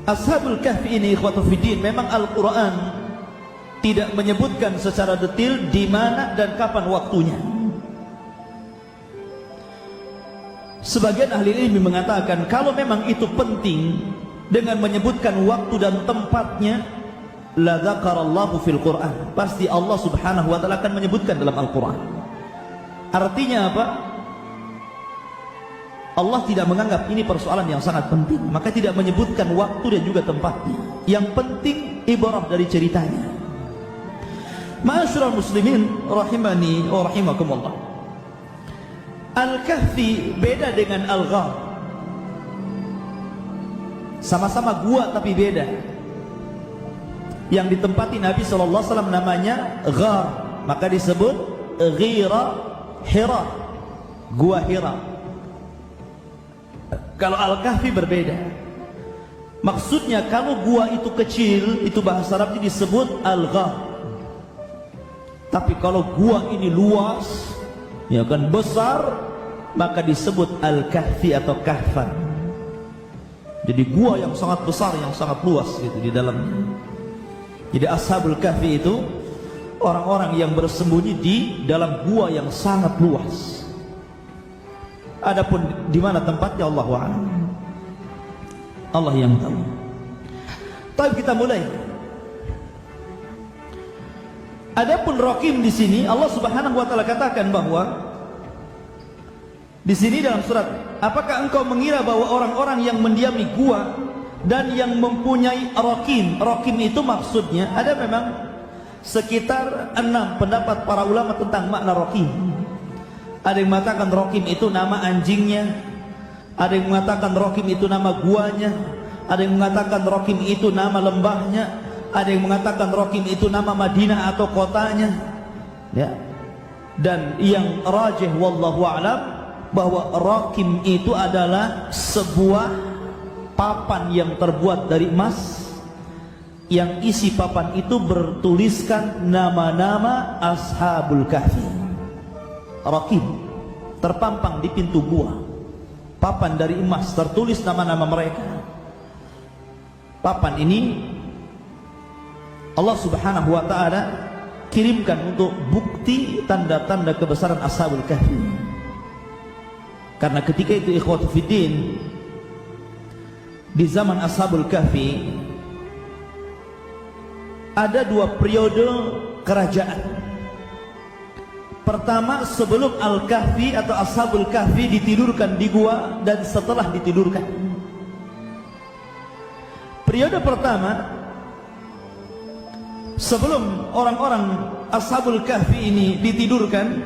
Ashabul Kahfi ini ikhwatu fiddin, memang Al-Quran tidak menyebutkan secara detail di mana dan kapan waktunya. Sebagian ahli ilmu mengatakan kalau memang itu penting dengan menyebutkan waktu dan tempatnya, la dzakarallahu fil Quran, pasti Allah Subhanahu wa taala akan menyebutkan dalam Al-Quran. Artinya apa? Allah tidak menganggap ini persoalan yang sangat penting, maka tidak menyebutkan waktu dan juga tempatnya. Yang penting ibarah dari ceritanya. Ma'asyiral muslimin rahimani wa rahimakumullah. Al-Kahfi beda dengan Al-Ghar. Sama-sama gua tapi beda. Yang ditempati Nabi SAW namanya Ghar, maka disebut Ghira Hira, gua Hira. Kalau Al-Kahfi berbeda. Maksudnya kalau gua itu kecil, itu bahasa Arabnya disebut Al-Ghar. Tapi kalau gua ini luas, ya kan besar, maka disebut Al-Kahfi atau Kahfan. Jadi gua yang sangat besar, yang sangat luas gitu di dalamnya. Jadi Ashabul Kahfi itu orang-orang yang bersembunyi di dalam gua yang sangat luas. Adapun di mana tempatnya Allahu a'lam, Allah yang tahu. Tapi kita mulai. Adapun Raqim di sini Allah Subhanahu wa taala katakan bahwa di sini dalam surat, apakah engkau mengira bahwa orang-orang yang mendiami gua dan yang mempunyai Raqim, Raqim itu maksudnya ada memang sekitar 6 pendapat para ulama tentang makna Raqim. Ada yang mengatakan Raqim itu nama anjingnya, ada yang mengatakan Raqim itu nama guanya, ada yang mengatakan Raqim itu nama lembahnya, ada yang mengatakan Raqim itu nama Madinah atau kotanya, ya. Dan yang rajih wallahu a'lam bahwa Raqim itu adalah sebuah papan yang terbuat dari emas, yang isi papan itu bertuliskan nama-nama Ashabul Kahfi. Raqim terpampang di pintu gua, papan dari emas tertulis nama-nama mereka. Papan ini Allah Subhanahu wa taala kirimkan untuk bukti tanda-tanda kebesaran Ashabul Kahfi. Karena ketika itu ikhwatu fiddin, di zaman Ashabul Kahfi ada 2 periode kerajaan. Pertama, sebelum Al-Kahfi atau Ashabul Kahfi ditidurkan di gua, dan setelah ditidurkan. Periode pertama, sebelum orang-orang Ashabul Kahfi ini ditidurkan,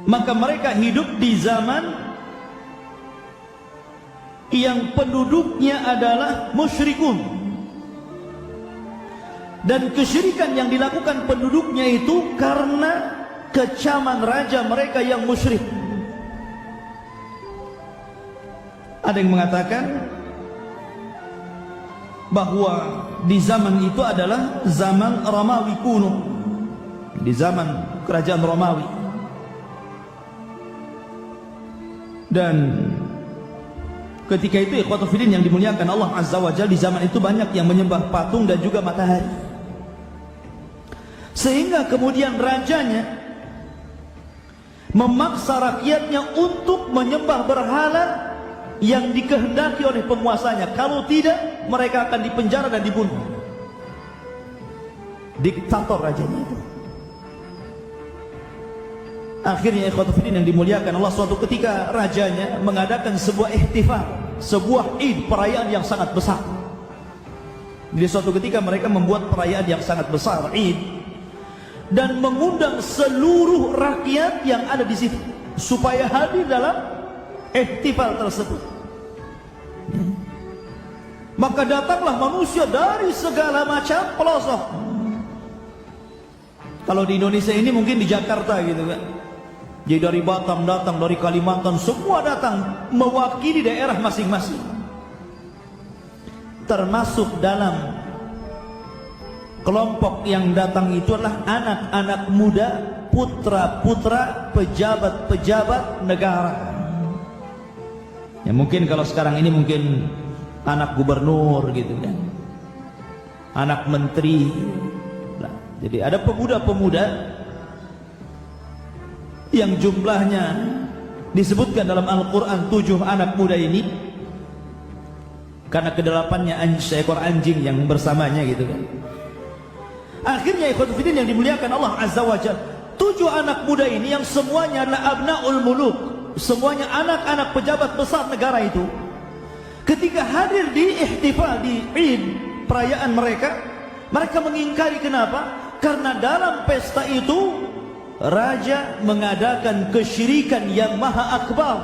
maka mereka hidup di zaman yang penduduknya adalah musyrikun. Dan kesyirikan yang dilakukan penduduknya itu karena kecaman raja mereka yang musyrik. Ada yang mengatakan bahwa di zaman itu adalah zaman Romawi kuno, di zaman kerajaan Romawi. Dan ketika itu ikhwatu fiddin yang dimuliakan Allah Azza wa Jalla, di zaman itu banyak yang menyembah patung dan juga matahari. Sehingga kemudian rajanya memaksa rakyatnya untuk menyembah berhala yang dikehendaki oleh penguasanya. Kalau tidak, mereka akan dipenjara dan dibunuh. Diktator rajanya itu. Akhirnya ikhwatu fiddin yang dimuliakan Allah, suatu ketika rajanya mengadakan sebuah ihtifal, sebuah id, perayaan yang sangat besar. Jadi suatu ketika mereka membuat perayaan yang sangat besar, id, dan mengundang seluruh rakyat yang ada di situ supaya hadir dalam ihtifal tersebut. Maka datanglah manusia dari segala macam pelosok. Kalau di Indonesia ini mungkin di Jakarta gitu kan. Jadi dari Batam datang, dari Kalimantan, semua datang mewakili daerah masing-masing. Termasuk dalam kelompok yang datang itu adalah anak-anak muda, putra-putra pejabat-pejabat negara. Ya mungkin kalau sekarang ini mungkin anak gubernur gitu kan, anak menteri. Nah, jadi ada pemuda-pemuda yang jumlahnya disebutkan dalam Al-Quran 7 anak muda ini, karena kedelapannya seekor anjing yang bersamanya gitu kan. Akhirnya ikhwan fillah yang dimuliakan Allah Azza wa Jalla, 7 anak muda ini yang semuanya adalah abnaul muluk, semuanya anak-anak pejabat besar negara itu, ketika hadir di ihtifal, di Id, perayaan mereka, mereka mengingkari. Kenapa? Karena dalam pesta itu raja mengadakan kesyirikan yang maha akbar,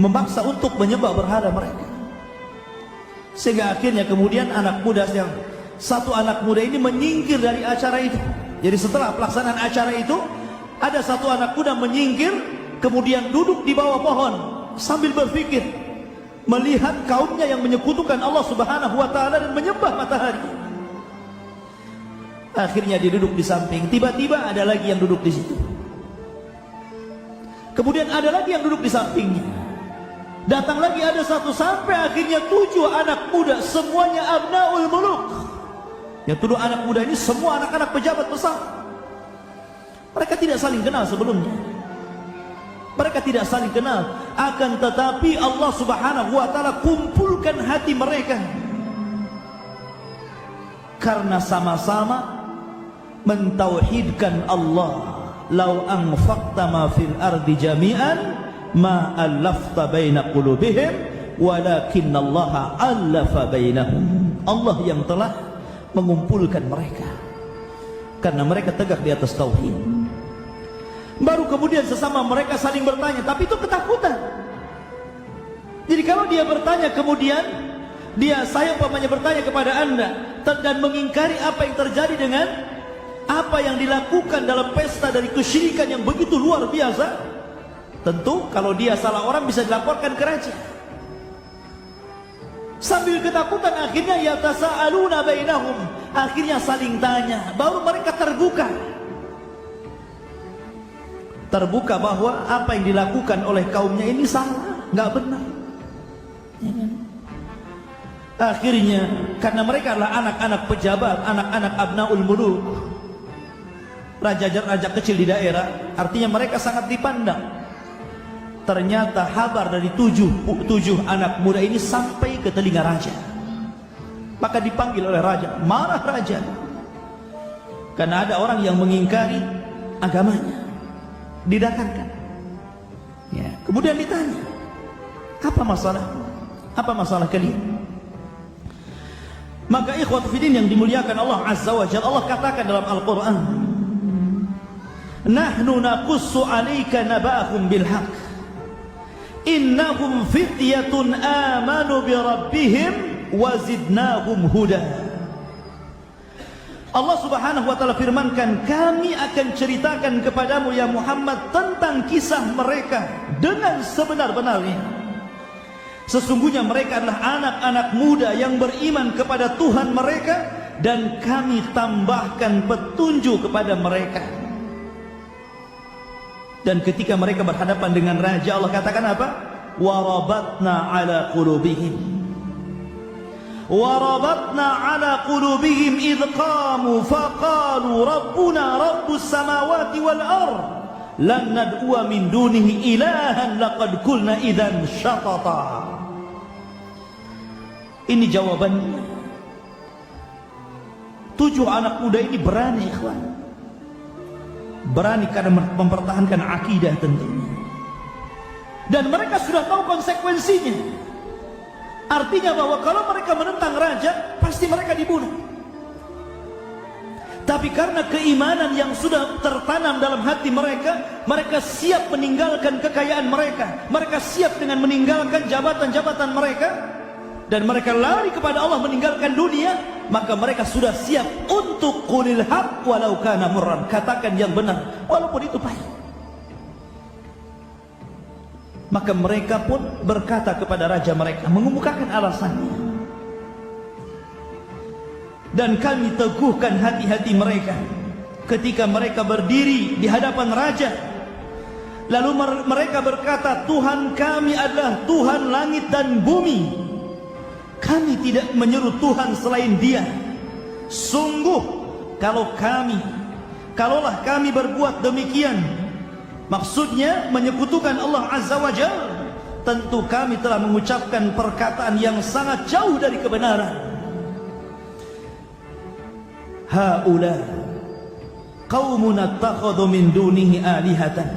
memaksa untuk menyembah berhala mereka. Sehingga akhirnya kemudian anak muda yang satu anak muda ini menyingkir dari acara itu. Jadi setelah pelaksanaan acara itu, ada satu anak muda menyingkir, kemudian duduk di bawah pohon sambil berpikir, melihat kaumnya yang menyekutukan Allah Subhanahu wa taala dan menyembah matahari. Akhirnya dia duduk di samping, tiba-tiba ada lagi yang duduk di situ. Kemudian ada lagi yang duduk di sampingnya. Datang lagi ada satu, sampai akhirnya 7 anak muda, semuanya abnaul muluk. Yang 7 anak muda ini semua anak-anak pejabat besar. Mereka tidak saling kenal sebelumnya. Mereka tidak saling kenal. Akan tetapi Allah Subhanahu wa taala kumpulkan hati mereka, karena sama-sama mentauhidkan Allah. Lau anfaqta ma fil ardi jami'an ma allafta baina qulubihim walakinnallaha allafa bainahum. Allah yang telah mengumpulkan mereka karena mereka tegak di atas tauhid. Baru kemudian sesama mereka saling bertanya, tapi itu ketakutan. Jadi kalau dia bertanya kemudian saya umpamanya bertanya kepada anda dan mengingkari apa yang terjadi dengan apa yang dilakukan dalam pesta dari kesyirikan yang begitu luar biasa, tentu kalau dia salah orang bisa dilaporkan ke raja. Sambil ketakutan akhirnya yatasaaluna bainahum, akhirnya saling tanya, baru mereka terbuka bahwa apa yang dilakukan oleh kaumnya ini salah, nggak benar. Akhirnya karena mereka adalah anak-anak pejabat, anak-anak abnaul muluk, raja-raja kecil di daerah, artinya mereka sangat dipandang. Ternyata kabar dari 7 anak muda ini sampai ke telinga raja. Maka dipanggil oleh raja, marah raja, karena ada orang yang mengingkari agamanya, didatangkan. Ya, kemudian ditanya, apa masalah? Apa masalah kalian? Maka ikhwat fillah yang dimuliakan Allah Azza wa Jalla, Allah katakan dalam Al-Quran, nahnu naqussu alaika naba'ahum bilhaq innahum fityatun amanu bi rabbihim wa zidnahum huda. Allah Subhanahu wa taala firmankan, kami akan ceritakan kepadamu ya Muhammad tentang kisah mereka dengan sebenar-benarnya. Sesungguhnya mereka adalah anak-anak muda yang beriman kepada Tuhan mereka, dan kami tambahkan petunjuk kepada mereka. Dan ketika mereka berhadapan dengan raja, Allah katakan apa? Warabatna ala qulubihim, warabatna ala qulubihim idh qamu faqalu rabbuna rabbus samawati wal ard lan nad'uwa min dunihi ilahan laqad qulna idzan syatata. Ini jawabannya. 7 anak muda ini berani, ikhwan. Berani karena mempertahankan akidah tentunya. Dan mereka sudah tahu konsekuensinya. Artinya bahwa kalau mereka menentang raja, pasti mereka dibunuh. Tapi karena keimanan yang sudah tertanam dalam hati mereka, mereka siap meninggalkan kekayaan mereka, mereka siap dengan meninggalkan jabatan-jabatan mereka, dan mereka lari kepada Allah meninggalkan dunia. Maka mereka sudah siap untuk qulil haq walau kana murran, katakan yang benar walaupun itu pahit. Maka mereka pun berkata kepada raja mereka, mengemukakan alasannya. Dan kami teguhkan hati-hati mereka ketika mereka berdiri di hadapan raja. Lalu mereka berkata, Tuhan kami adalah Tuhan langit dan bumi. Kami tidak menyeru Tuhan selain Dia. Sungguh, kalaulah kami berbuat demikian, maksudnya menyekutukan Allah Azza wa Jalla, tentu kami telah mengucapkan perkataan yang sangat jauh dari kebenaran. Haula qaumun attakhadhu min dunihi alihatan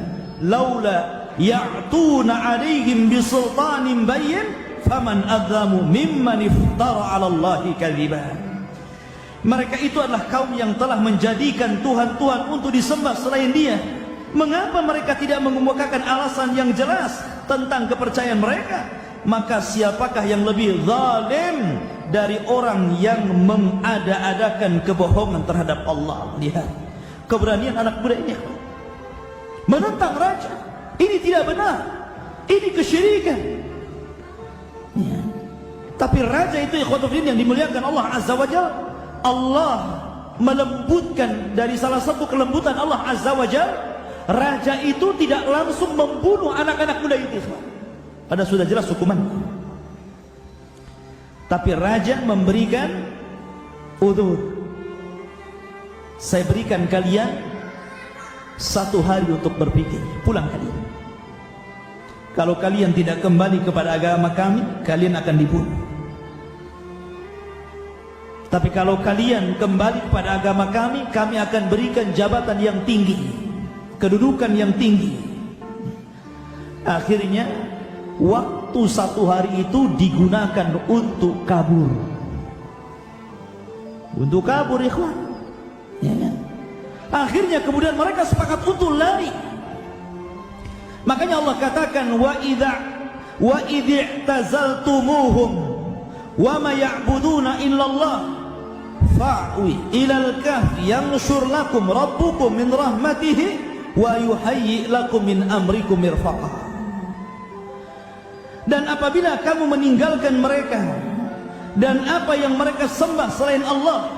laula ya'tuna 'alaihim bisultanin bayyin faman adzamu mimman iftara 'ala Allahi kadziban. Mereka itu adalah kaum yang telah menjadikan Tuhan-Tuhan untuk disembah selain Dia. Mengapa mereka tidak mengemukakan alasan yang jelas tentang kepercayaan mereka? Maka siapakah yang lebih zalim dari orang yang mengada-adakan kebohongan terhadap Allah? Lihat keberanian anak muda ini menentang raja. Ini tidak benar, ini kesyirikan ya. Tapi raja itu ikhwatul fillah yang dimuliakan Allah Azza wa Jalla, Allah melembutkan, dari salah satu kelembutan Allah Azza wa Jalla, raja itu tidak langsung membunuh anak-anak muda itu. Ada sudah jelas hukuman. Tapi raja memberikan udzur. Saya berikan kalian 1 hari untuk berpikir, pulang kalian. Kalau kalian tidak kembali kepada agama kami, kalian akan dibunuh. Tapi kalau kalian kembali kepada agama kami, kami akan berikan jabatan yang tinggi, kedudukan yang tinggi. Akhirnya waktu 1 hari itu digunakan untuk kabur. Untuk kabur, ikhwan ya, ya. Akhirnya kemudian mereka sepakat untuk lari. Makanya Allah katakan, wa id'tazaltumuhum wa ma ya'buduna illallah fa'wi ilal kahfi yanshur lakum rabbukum min rahmatihi wa yuhayyi lakum min amrikum mirfaqa. Dan apabila kamu meninggalkan mereka dan apa yang mereka sembah selain Allah,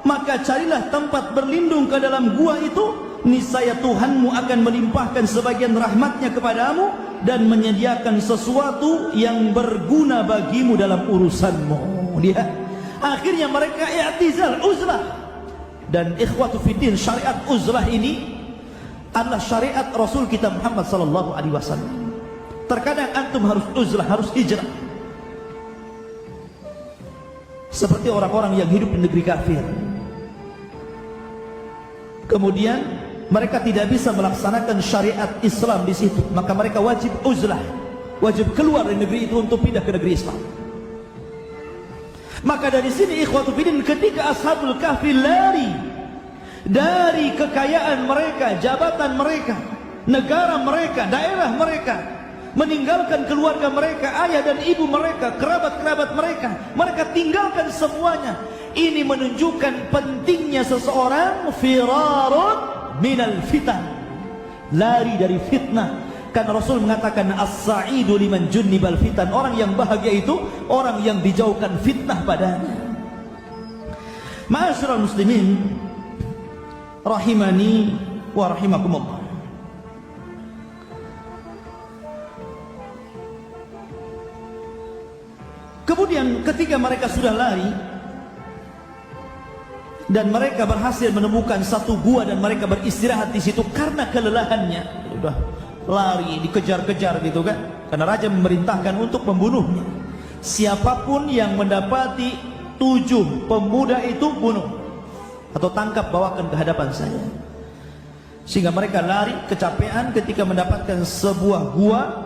maka carilah tempat berlindung ke dalam gua itu, niscaya Tuhanmu akan melimpahkan sebagian rahmatnya kepadamu dan menyediakan sesuatu yang berguna bagimu dalam urusanmu. Lihat, akhirnya mereka i'tizal, uzlah. Dan ikhwatu fiddin, syariat uzlah ini adalah syariat Rasul kita Muhammad sallallahu alaihi wasallam. Terkadang antum harus uzlah, harus hijrah, seperti orang-orang yang hidup di negeri kafir. Kemudian mereka tidak bisa melaksanakan syariat Islam di situ, maka mereka wajib uzlah, wajib keluar dari negeri itu untuk pindah ke negeri Islam. Maka dari sini ikhwatu fiddin, ketika ashabul kahfi lari dari kekayaan mereka, jabatan mereka, negara mereka, daerah mereka, meninggalkan keluarga mereka, ayah dan ibu mereka, kerabat-kerabat mereka, mereka tinggalkan semuanya. Ini menunjukkan pentingnya seseorang firarun minal fitan, lari dari fitnah. Karena Rasul mengatakan as-sa'idu liman junnibal fitan, orang yang bahagia itu orang yang dijauhkan fitnah padanya. Ma'asyiral muslimin rahimani wa rahimakumullah. Kemudian ketika mereka sudah lari dan mereka berhasil menemukan satu gua dan mereka beristirahat di situ karena kelelahannya, sudah lari dikejar-kejar gitu kan, karena raja memerintahkan untuk membunuhnya. Siapapun yang mendapati 7 pemuda itu bunuh atau tangkap, bawakan ke hadapan saya. Sehingga mereka lari kecapean ketika mendapatkan sebuah gua.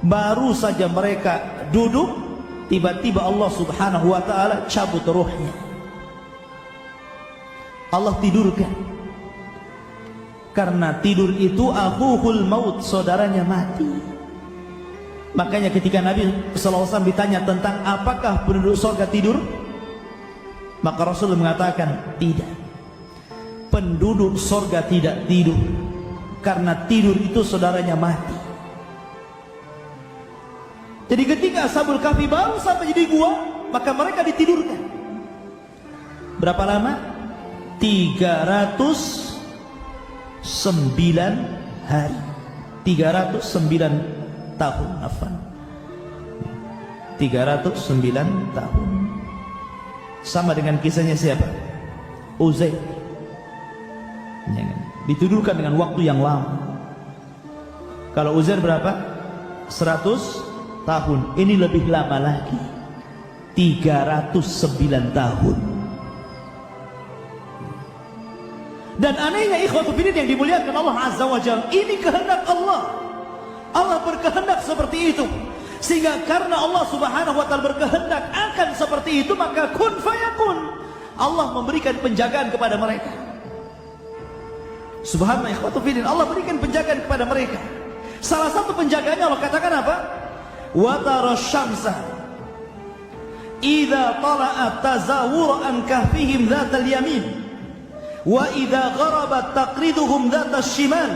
Baru saja mereka duduk, tiba-tiba Allah subhanahu wa ta'ala cabut ruhnya. Allah tidurkan. Karena tidur itu akhuhul maut, saudaranya mati. Makanya ketika Nabi SAW ditanya tentang apakah penduduk surga tidur, maka Rasul mengatakan tidak. Penduduk surga tidak tidur, karena tidur itu saudaranya mati. Jadi ketika ashabul kahfi baru sampai di gua, maka mereka ditidurkan. Berapa lama? 309 hari. 309 tahun. 309 tahun. Sama dengan kisahnya siapa? Uzair. Dituduhkan dengan waktu yang lama. Kalau Uzair berapa? 100 tahun. Ini lebih lama lagi, 309 tahun. Dan anehnya ikhwatu fillah yang dimuliakan Allah Azza wa Jalla, ini kehendak Allah. Allah berkehendak seperti itu. Sehingga karena Allah Subhanahu wa taala berkehendak akan seperti itu, maka kun fayakun. Allah memberikan penjagaan kepada mereka. Subhanallah ikhwatu fillah, Allah berikan penjagaan kepada mereka. Salah satu penjagaannya Allah katakan apa? Wa tara syamsa idza tala'at tazawur an kahfihim dzatal yamin wa idza gharabat taqriduhum dzatal shimal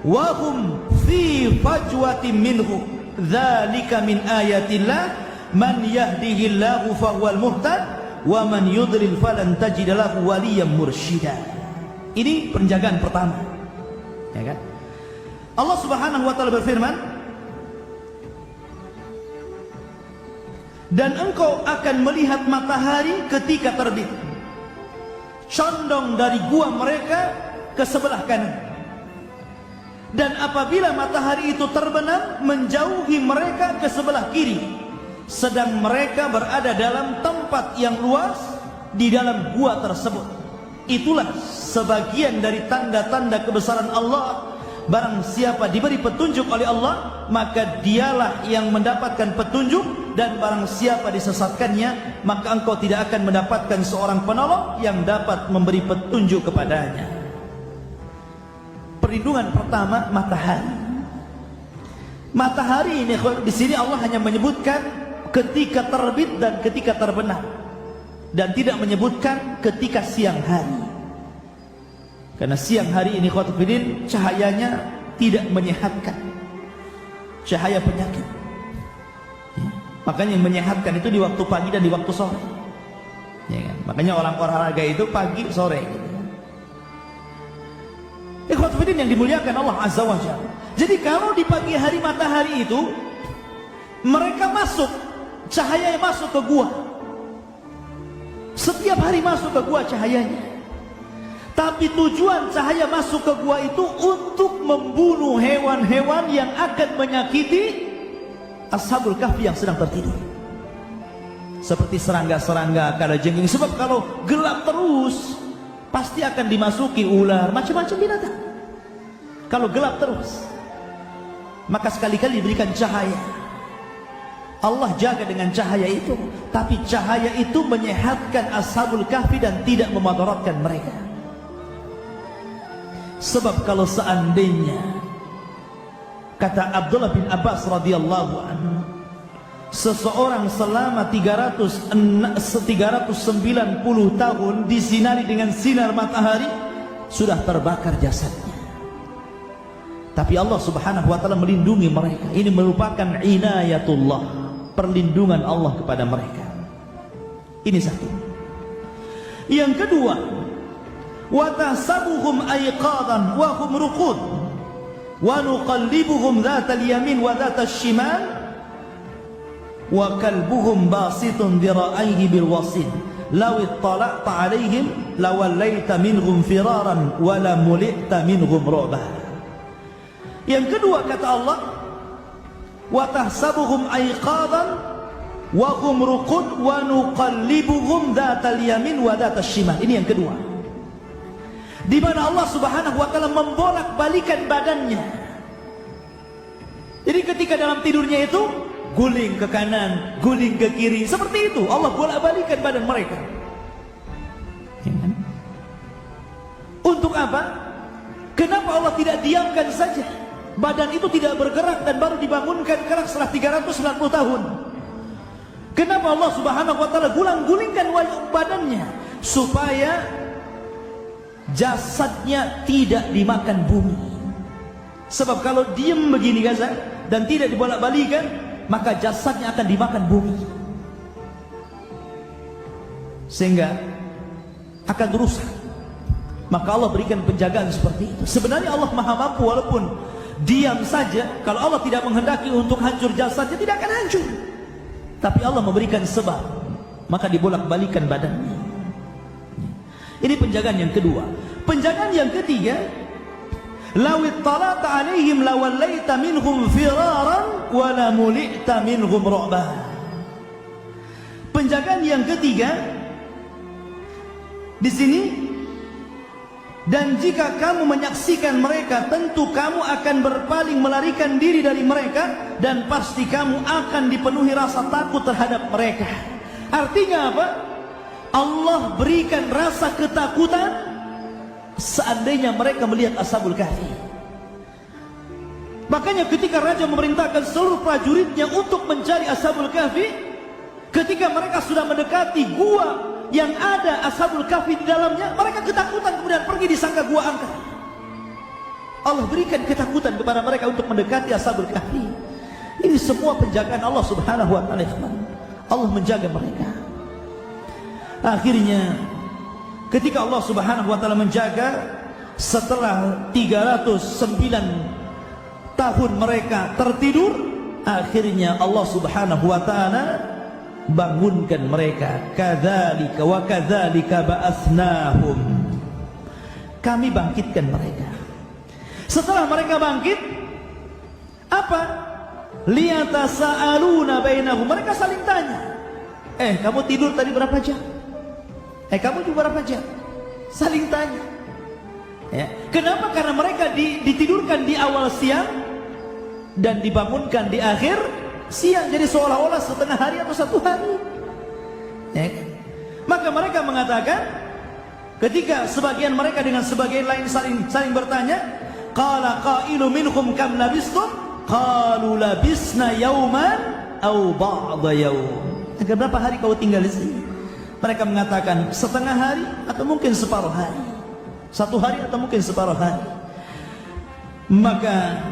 wa hum fi fajwatin minhu dzalika min ayatillah man yahdihillahu fahuwal muhtad wa man yudlil falan tajid lahu waliyyan mursyida. Ini penjagaan pertama, ya kan? Allah Subhanahu wa taala berfirman, dan engkau akan melihat matahari ketika terbit, condong dari gua mereka ke sebelah kanan. Dan apabila matahari itu terbenam, menjauhi mereka ke sebelah kiri, sedang mereka berada dalam tempat yang luas di dalam gua tersebut. Itulah sebagian dari tanda-tanda kebesaran Allah. Barang siapa diberi petunjuk oleh Allah, maka dialah yang mendapatkan petunjuk. Dan barang siapa disesatkannya, maka engkau tidak akan mendapatkan seorang penolong yang dapat memberi petunjuk kepadanya. Perlindungan pertama, matahari. Matahari ini di sini Allah hanya menyebutkan ketika terbit dan ketika terbenam, dan tidak menyebutkan ketika siang hari. Karena siang hari ini khotibin cahayanya tidak menyehatkan, cahaya penyakit. Ya. Makanya yang menyehatkan itu di waktu pagi dan di waktu sore. Ya kan? Makanya orang olahraga itu pagi sore. Khotibin yang dimuliakan Allah Azza wa Jalla. Jadi kalau di pagi hari matahari itu mereka masuk, cahayanya masuk ke gua. Setiap hari masuk ke gua cahayanya. Tapi tujuan cahaya masuk ke gua itu untuk membunuh hewan-hewan yang akan menyakiti Ashabul Kahfi yang sedang tertidur. Seperti serangga-serangga, kalajengking. Sebab kalau gelap terus, pasti akan dimasuki ular, macam-macam binatang. Kalau gelap terus, maka sekali-kali diberikan cahaya. Allah jaga dengan cahaya itu. Tapi cahaya itu menyehatkan Ashabul Kahfi dan tidak memadaratkan mereka. Sebab kalau seandainya, kata Abdullah bin Abbas radhiyallahu anhu, seseorang selama 390 tahun disinari dengan sinar matahari, sudah terbakar jasadnya. Tapi Allah Subhanahu wa taala melindungi mereka. Ini merupakan inayatullah, perlindungan Allah kepada mereka. Ini satu. Yang kedua, wa tahsabuhum ayqadan wa hum ruqud wa nuqallibuhum dhatal yamin wa dhatal shimal wa kalbuhum basitun dhira'aihi bil wasid law ittala'ta 'alaihim lawallaita minhum firaran wa la mulita minhum ru'ba. Yang kedua kata Allah, wa tahsabuhum ayqadan wa hum ruqud wa nuqallibuhum dhatal yamin wa dhatal shimal. Ini yang kedua, di mana Allah Subhanahu wa taala membolak-balikan badannya. Jadi ketika dalam tidurnya itu guling ke kanan, guling ke kiri, seperti itu Allah bolak-balikan badan mereka. Untuk apa? Kenapa Allah tidak diamkan saja? Badan itu tidak bergerak dan baru dibangunkan kelak setelah 390 tahun. Kenapa Allah Subhanahu wa taala guling-gulingkan badannya? Supaya jasadnya tidak dimakan bumi. Sebab kalau diam begini Gaza dan tidak dibolak-balikan, maka jasadnya akan dimakan bumi, sehingga akan rusak. Maka Allah berikan penjagaan seperti itu. Sebenarnya Allah maha mampu, walaupun diam saja. Kalau Allah tidak menghendaki untuk hancur jasadnya, tidak akan hancur. Tapi Allah memberikan sebab, maka dibolak-balikan badannya. Ini penjagaan yang kedua. Penjagaan yang ketiga, law ittala'ta 'alaihim lawallaita minhum firaran wa la mulita minhum ru'ba. Penjagaan yang ketiga di sini, dan jika kamu menyaksikan mereka, tentu kamu akan berpaling melarikan diri dari mereka, dan pasti kamu akan dipenuhi rasa takut terhadap mereka. Artinya apa? Allah berikan rasa ketakutan seandainya mereka melihat Ashabul Kahfi. Makanya ketika raja memerintahkan seluruh prajuritnya untuk mencari Ashabul Kahfi, ketika mereka sudah mendekati gua yang ada Ashabul Kahfi di dalamnya, mereka ketakutan, kemudian pergi disangka gua angker. Allah berikan ketakutan kepada mereka untuk mendekati Ashabul Kahfi. Ini semua penjagaan Allah Subhanahu wa taala. Allah menjaga mereka. Akhirnya ketika Allah Subhanahu wa taala menjaga, setelah 309 tahun mereka tertidur, akhirnya Allah Subhanahu wa taala bangunkan mereka. Kadzalika wa kadzalika ba'atsnahum. Kami bangkitkan mereka. Setelah mereka bangkit, apa? Liyatasaaluna bainahum. Mereka saling tanya, kamu tidur tadi berapa jam? Kamu juga berapa jam? Saling tanya. Ya. Kenapa? Karena mereka ditidurkan di awal siang dan dibangunkan di akhir siang, jadi seolah-olah setengah hari atau satu hari. Ya. Maka mereka mengatakan, ketika sebagian mereka dengan sebagian lain saling bertanya, qala qailu minhum kam labistum? Qalu labisna yauman aw ba'da yaum. Berapa hari kau tinggal di sini? Mereka mengatakan setengah hari atau mungkin separuh hari, satu hari atau mungkin separuh hari. Maka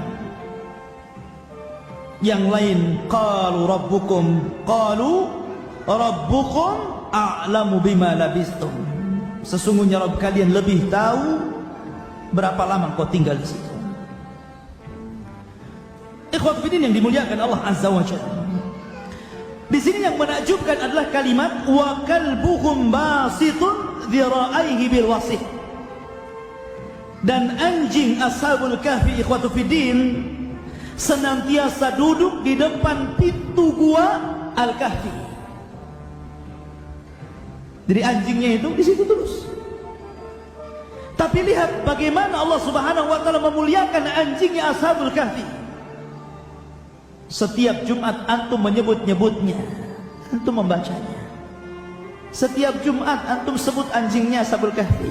yang lain, qalu rabbukum a'lamu bima labistum. Sesungguhnya Rabb kalian lebih tahu berapa lama kau tinggal di situ. Ikhwat fillah yang dimuliakan Allah Azza wa Jalla. Di sini yang menakjubkan adalah kalimat wa kalbuhum basitun dhira'aihi bil wasit. Dan anjing Ashabul Kahfi, ikhwatu fiddin, senantiasa duduk di depan pintu gua Al-Kahfi. Jadi anjingnya itu di situ terus. Tapi lihat bagaimana Allah Subhanahu wa taala memuliakan anjingnya Ashabul Kahfi. Setiap Jumat antum menyebut-nyebutnya, antum membacanya. Setiap Jumat antum sebut anjingnya Ashabul Kahfi.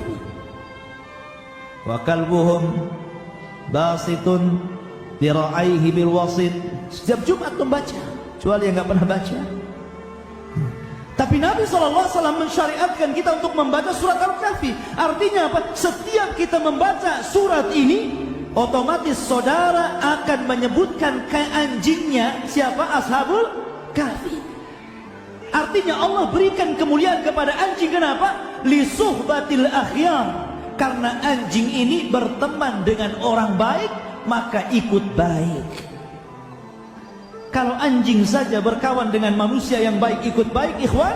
Wa kalbuhum basitun dira'aihi bil wasit. Setiap Jumat antum baca, kecuali yang enggak pernah baca. Tapi Nabi SAW mensyariatkan kita untuk membaca surat Al-Kahfi. Artinya apa? Setiap kita membaca surat ini, otomatis saudara akan menyebutkan ke anjingnya siapa? Ashabul Kahfi. Artinya Allah berikan kemuliaan kepada anjing. Kenapa? Li suhbatil akhyar. Karena anjing ini berteman dengan orang baik, maka ikut baik. Kalau anjing saja berkawan dengan manusia yang baik ikut baik, ikhwan,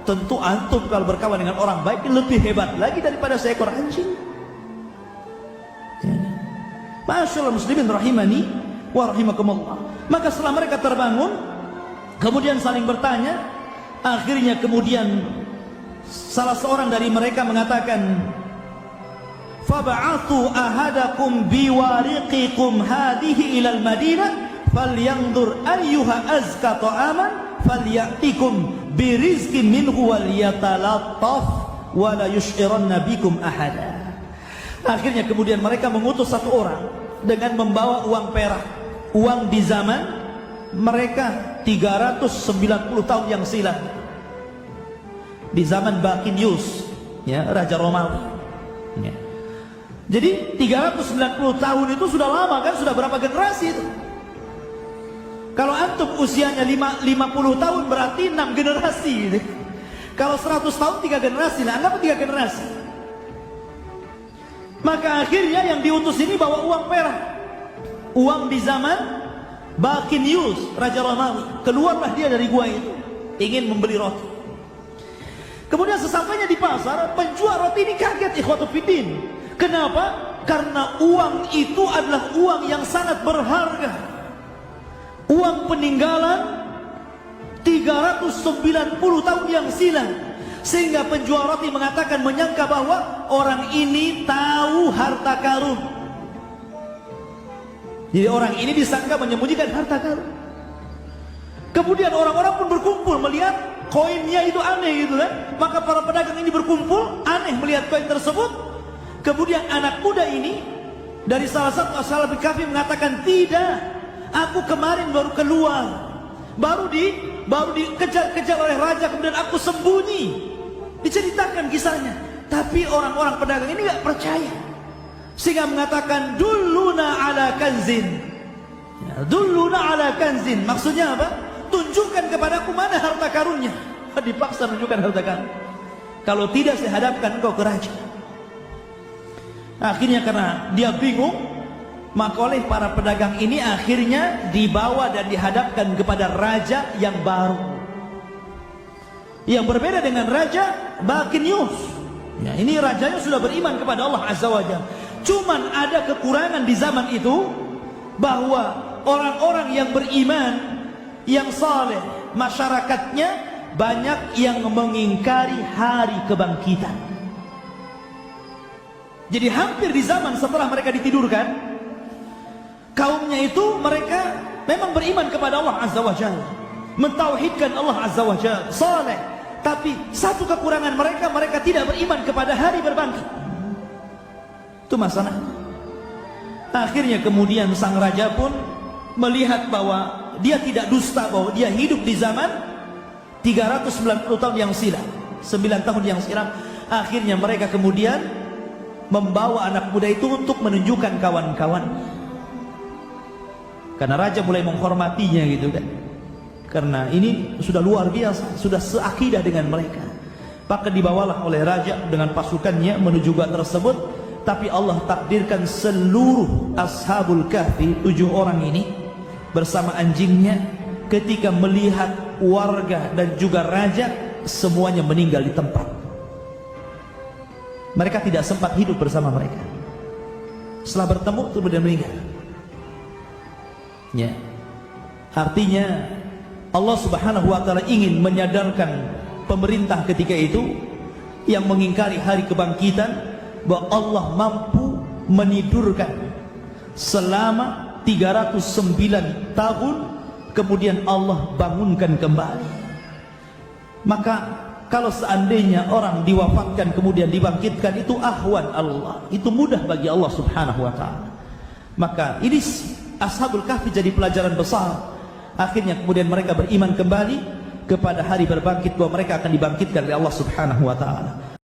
tentu antum kalau berkawan dengan orang baik lebih hebat lagi daripada seekor anjing. Masyaallah muslimin rahimani wa rahimakumullah. Maka setelah mereka terbangun, kemudian saling bertanya, akhirnya kemudian salah seorang dari mereka mengatakan, fab'athu ahadakum biwariqikum hadhihi ilal madinah falyanzur ayyuha azka ta'aman falyatikum birizqin minhu waliyatalattaf wa la yush'iranna bikum ahada. Akhirnya kemudian mereka mengutus satu orang dengan membawa uang perak. Uang di zaman mereka 390 tahun yang silam, di zaman Bakinius, ya, Raja Romawi, ya. Jadi 390 tahun itu sudah lama kan, sudah berapa generasi itu? Kalau antum usianya 50 tahun berarti 6 generasi gitu. Kalau 100 tahun 3 generasi, nah anggap 3 generasi. Maka akhirnya yang diutus ini bawa uang perak. uang di zaman Balkinius, Raja Romawi. Keluarlah dia dari gua itu, ingin membeli roti. Kemudian sesampainya di pasar, penjual roti ini kaget, ikhwatu fiddin. Kenapa? Karena uang itu adalah uang yang sangat berharga. Uang peninggalan 390 tahun yang silam. Sehingga penjual roti mengatakan, menyangka bahwa orang ini tahu harta karun. Jadi orang ini disangka menyembunyikan harta karun. Kemudian orang-orang pun berkumpul melihat koinnya itu aneh gitu kan. Maka para pedagang ini berkumpul aneh melihat koin tersebut. Kemudian anak muda ini dari salah satu ashabul kahfi mengatakan, tidak, aku kemarin baru keluar, baru dikejar-kejar oleh raja, kemudian aku sembunyi. Diceritakan kisahnya. Tapi orang-orang pedagang ini nggak percaya, sehingga mengatakan, dulluna ala kanzin. Ya, dulluna ala kanzin. Maksudnya apa? Tunjukkan kepadaku mana harta karunnya. Dipaksa menunjukkan harta karun. Kalau tidak, saya hadapkan engkau ke raja. Akhirnya karena dia bingung, maka oleh para pedagang ini akhirnya dibawa dan dihadapkan kepada raja yang baru, yang berbeda dengan Raja Balkinius. Ya, ini rajanya sudah beriman kepada Allah Azza wa Jalla. Cuman ada kekurangan di zaman itu, bahwa orang-orang yang beriman, yang saleh, masyarakatnya banyak yang mengingkari hari kebangkitan. Jadi hampir di zaman setelah mereka ditidurkan, kaumnya itu mereka memang beriman kepada Allah Azza wa Jalla, mentauhidkan Allah Azza wa Jalla, saleh. Tapi satu kekurangan mereka, mereka tidak beriman kepada hari berbangkit. Itu masalah. Akhirnya kemudian sang raja pun melihat bahwa dia tidak dusta, bahwa dia hidup di zaman 390 tahun yang silam, 9 tahun yang silam. Akhirnya mereka kemudian membawa anak muda itu untuk menunjukkan kawan-kawan. Karena raja mulai menghormatinya gitu kan. Karena ini sudah luar biasa, sudah seakidah dengan mereka. Maka dibawalah oleh raja dengan pasukannya menuju gua tersebut. Tapi Allah takdirkan seluruh ashabul kahfi, 7 orang ini bersama anjingnya, ketika melihat warga dan juga raja, semuanya meninggal di tempat. Mereka tidak sempat hidup bersama mereka. Setelah bertemu kemudian meninggal. Ya. Artinya Allah Subhanahu wa taala ingin menyadarkan pemerintah ketika itu yang mengingkari hari kebangkitan, bahwa Allah mampu menidurkan selama 309 tahun, kemudian Allah bangunkan kembali. Maka kalau seandainya orang diwafatkan kemudian dibangkitkan, itu ahwan Allah, itu mudah bagi Allah Subhanahu wa taala. Maka ini ashabul kahfi jadi pelajaran besar. Akhirnya kemudian mereka beriman kembali kepada hari berbangkit, bahwa mereka akan dibangkitkan oleh Allah Subhanahu wa taala.